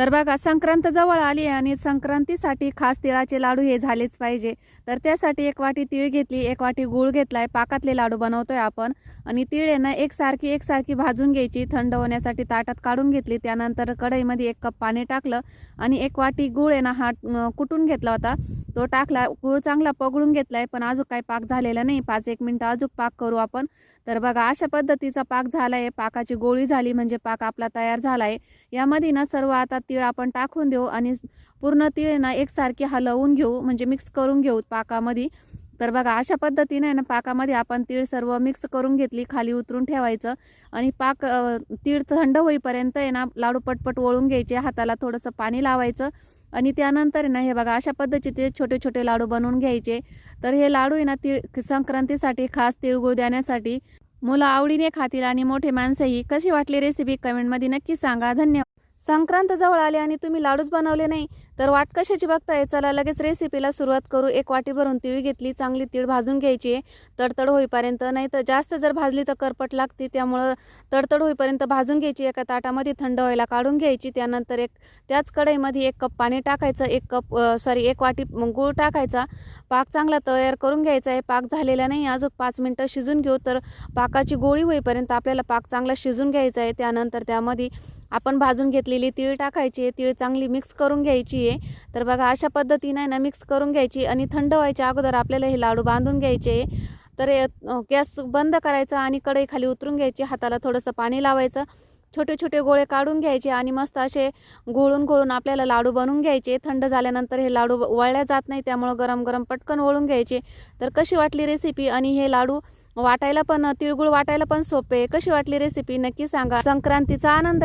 तर बघा, संक्रांत जवळ आली आहे आणि संक्रांतीसाठी खास तिळाचे लाडू हे झालेच पाहिजे. तर त्यासाठी 1 वाटी तीळ घेतली, 1 वाटी गूळ घेतलाय. पाकातले लाडू बनवतोय आपण. आणि तीळ आहे ना एकसारखी भाजून घ्यायची, थंड होण्यासाठी ताटात काढून घेतली. त्यानंतर कढईमध्ये 1 कप पाणी टाकलं आणि 1 वाटी गूळ आहे ना हा कुटून घेतला होता, तो टाकला. गूळ चांगला पगळून घेतलाय, पण अजून काही पाक झालेला नाही. 5-1 मिनिटं अजून पाक करू आपण. तर बघा, अशा पद्धतीचा पाक झालाय. पाकाची गोळी झाली म्हणजे पाक आपला तयार झालाय. यामध्ये ना सर्व आता तीळ आपण टाकून देऊ आणि पूर्ण तीळ ना एकसारखी हलवून घेऊ, म्हणजे मिक्स करून घेऊ पाकामध्ये. तर बघा, अशा पद्धतीने ना पाकामध्ये आपण तीळ सर्व मिक्स करून घेतली. खाली उतरून ठेवायचं आणि तीळ थंड होईपर्यंत आहे ना लाडू पटपट वळून घ्यायचे. हाताला थोडंसं पाणी लावायचं आणि त्यानंतर ना हे बघा अशा पद्धतीचे छोटे छोटे लाडू बनवून घ्यायचे. तर हे लाडू आहे ना संक्रांतीसाठी खास तिळगुळ देण्यासाठी मुलं आवडीने खातील आणि मोठे माणसंही. कशी वाटली रेसिपी कमेंटमध्ये नक्की सांगा. धन्यवाद. संक्रांत जवळ आली आणि तुम्ही लाडूच बनवले नाही तर वाट कशाची बघताय? चला लगेच रेसिपीला सुरुवात करू. 1 वाटी भरून तीळ घेतली. चांगली तीळ भाजून घ्यायची तडतड होईपर्यंत. नाही तर जास्त जर भाजली तर करपट लागते, त्यामुळं तडतड होईपर्यंत भाजून घ्यायची. एका ताटामध्ये थंड व्हायला काढून घ्यायची. त्यानंतर त्याच कढईमध्ये 1 कप पाणी टाकायचं. 1 वाटी गूळ टाकायचा. पाक चांगला तयार करून घ्यायचा आहे. पाक झालेला नाही अजून 5 मिनिटं शिजून घेऊ. तर पाकाची गोळी होईपर्यंत आपल्याला पाक चांगला शिजून घ्यायचा आहे. त्यानंतर त्यामध्ये आपण भाजून घेतलेली तीळ टाकायची आहे. तीळ चांगली मिक्स करून घ्यायची आहे. तर बघा अशा पद्धतीने ना मिक्स करून घ्यायची आणि थंड व्हायच्या अगोदर आपल्याला हे लाडू बांधून घ्यायचे. तर गॅस बंद करायचा आणि कढई खाली उतरून घ्यायची. हाताला थोडंसं पाणी लावायचं. छोटे छोटे गोळे काढून घ्यायचे आणि मस्त असे घोळून आपल्याला लाडू बनवून घ्यायचे. थंड झाल्यानंतर हे लाडू वळल्या जात नाही, त्यामुळे गरम गरम पटकन वळून घ्यायचे. तर कशी वाटली रेसिपी? आणि हे लाडू वाटायला पण तिळगुळ वाटायला पण सोपे. कशी वाटली रेसिपी नक्की सांगा. संक्रांतीचा आनंद